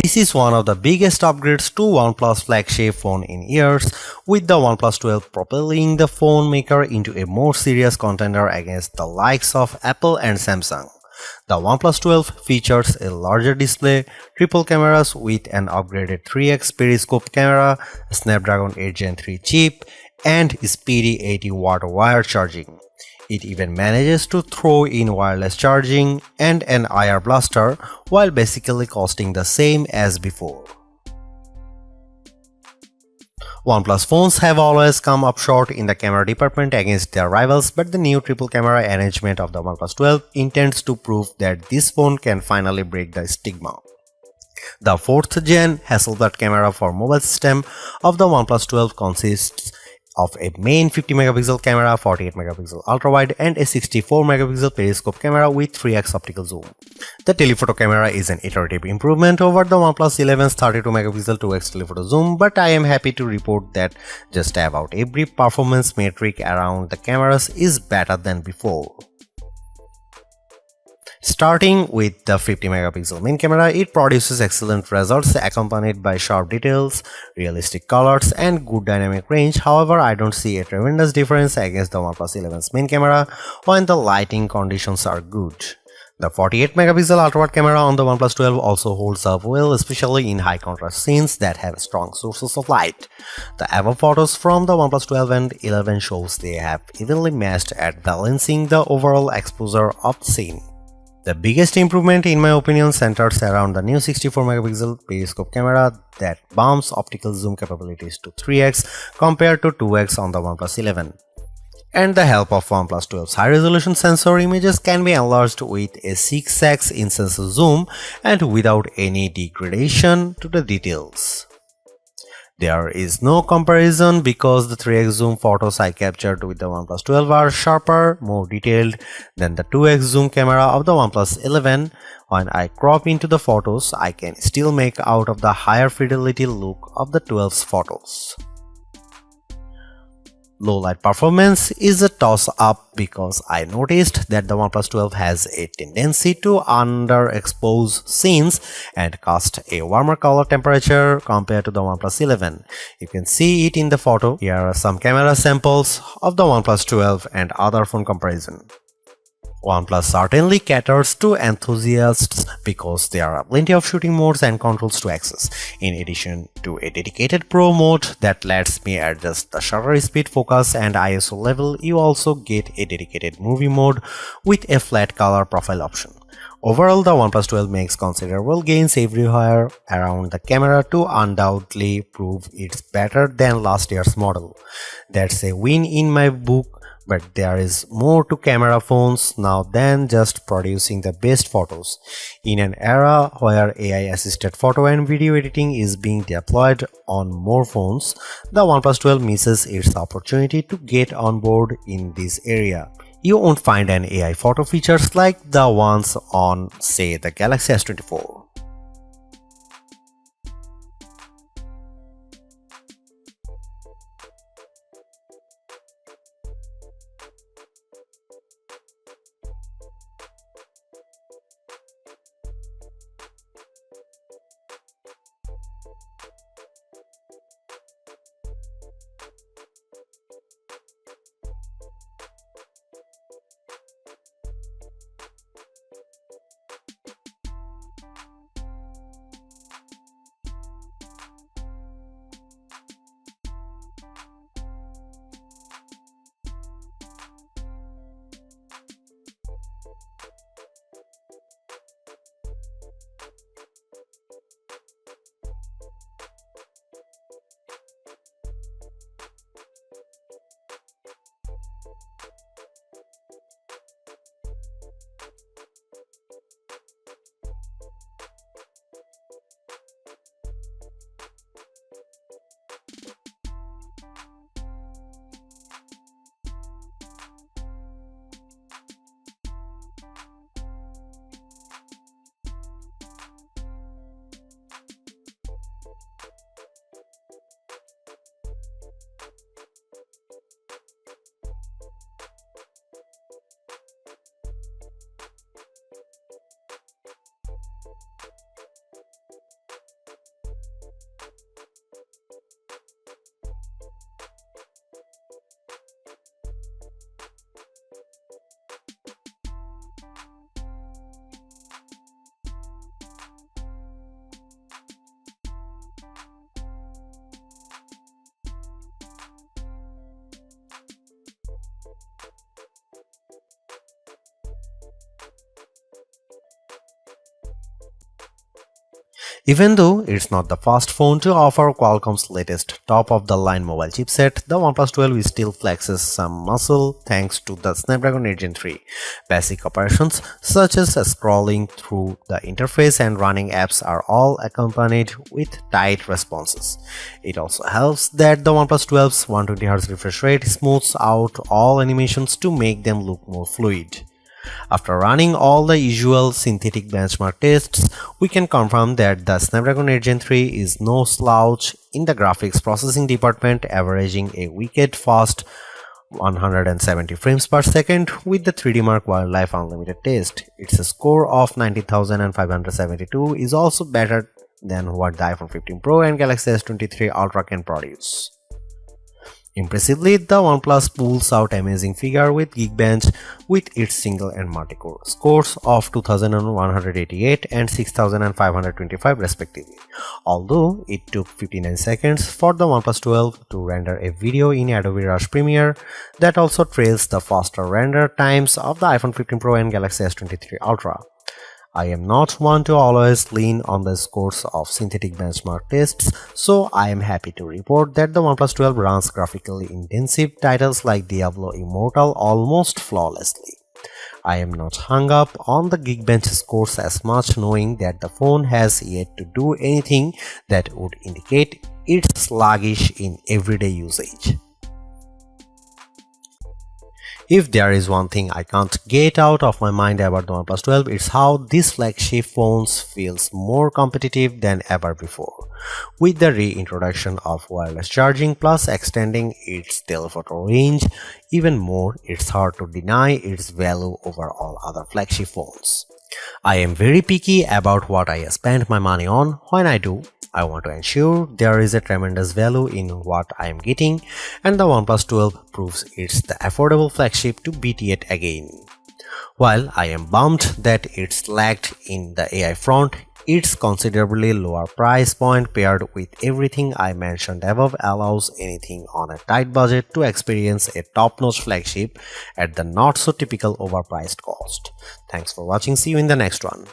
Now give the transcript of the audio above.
This is one of the biggest upgrades to OnePlus flagship phone in years, with the OnePlus 12 propelling the phone maker into a more serious contender against the likes of Apple and Samsung. The OnePlus 12 features a larger display, triple cameras with an upgraded 3x periscope camera, a Snapdragon 8 Gen 3 chip, and speedy 80-watt wire charging. It even manages to throw in wireless charging and an IR blaster while basically costing the same as before. OnePlus phones have always come up short in the camera department against their rivals, but the new triple camera arrangement of the OnePlus 12 intends to prove that this phone can finally break the stigma. The 4th gen Hasselblad camera for mobile system of the OnePlus 12 consists of a main 50 megapixel camera, 48 megapixel ultrawide, and a 64 megapixel periscope camera with 3x optical zoom. The telephoto camera is an iterative improvement over the OnePlus 11's 32 megapixel 2x telephoto zoom, but I am happy to report that just about every performance metric around the cameras is better than before. Starting with the 50 megapixel main camera, it produces excellent results accompanied by sharp details, realistic colors, and good dynamic range. However, I don't see a tremendous difference against the OnePlus 11's main camera when the lighting conditions are good. The 48 megapixel ultrawide camera on the OnePlus 12 also holds up well, especially in high contrast scenes that have strong sources of light. The above photos from the OnePlus 12 and 11 shows they have evenly matched at balancing the overall exposure of the scene. The biggest improvement in my opinion centers around the new 64 megapixel periscope camera that bumps optical zoom capabilities to 3x compared to 2x on the OnePlus 11. And the help of OnePlus 12's high-resolution sensor, images can be enlarged with a 6x in-sensor zoom and without any degradation to the details. There is no comparison because the 3x zoom photos I captured with the OnePlus 12 are sharper, more detailed than the 2x zoom camera of the OnePlus 11. When I crop into the photos, I can still make out of the higher fidelity look of the 12's photos. Low light performance is a toss-up because I noticed that the OnePlus 12 has a tendency to underexpose scenes and cast a warmer color temperature compared to the OnePlus 11. You can see it in the photo. Here are some camera samples of the OnePlus 12 and other phone comparison. OnePlus certainly caters to enthusiasts because there are plenty of shooting modes and controls to access. In addition to a dedicated Pro mode that lets me adjust the shutter speed, focus, and ISO level, you also get a dedicated movie mode with a flat color profile option. Overall, the OnePlus 12 makes considerable gains everywhere around the camera to undoubtedly prove it's better than last year's model. That's a win in my book. But there is more to camera phones now than just producing the best photos. In an era where AI-assisted photo and video editing is being deployed on more phones, the OnePlus 12 misses its opportunity to get on board in this area. You won't find an AI photo features like the ones on, say, the Galaxy S24. Even though it's not the first phone to offer Qualcomm's latest top-of-the-line mobile chipset, the OnePlus 12 still flexes some muscle thanks to the Snapdragon 8 Gen 3. Basic operations such as scrolling through the interface and running apps are all accompanied with tight responses. It also helps that the OnePlus 12's 120Hz refresh rate smooths out all animations to make them look more fluid. After running all the usual synthetic benchmark tests, we can confirm that the Snapdragon 8 Gen 3 is no slouch in the graphics processing department, averaging a wicked fast 170 frames per second with the 3D Mark Wildlife Unlimited test. Its score of 90,572 is also better than what the iPhone 15 Pro and Galaxy S23 Ultra can produce. Impressively, the OnePlus pulls out amazing figure with Geekbench with its single and multi-core scores of 2188 and 6525 respectively. Although it took 59 seconds for the OnePlus 12 to render a video in Adobe Rush Premiere, that also trails the faster render times of the iPhone 15 Pro and Galaxy S23 Ultra. I am not one to always lean on the scores of synthetic benchmark tests, so I am happy to report that the OnePlus 12 runs graphically intensive titles like Diablo Immortal almost flawlessly. I am not hung up on the Geekbench scores as much, knowing that the phone has yet to do anything that would indicate it's sluggish in everyday usage. If there is one thing I can't get out of my mind about the OnePlus 12, it's how this flagship phone feels more competitive than ever before. With the reintroduction of wireless charging plus extending its telephoto range even more, it's hard to deny its value over all other flagship phones. I am very picky about what I spend my money on. When I do, I want to ensure there is a tremendous value in what I am getting, and the OnePlus 12 proves it's the affordable flagship to beat yet again. While I am bummed that it's lagged in the AI front, its considerably lower price point paired with everything I mentioned above allows anything on a tight budget to experience a top-notch flagship at the not-so-typical overpriced cost. Thanks for watching. See you in the next one.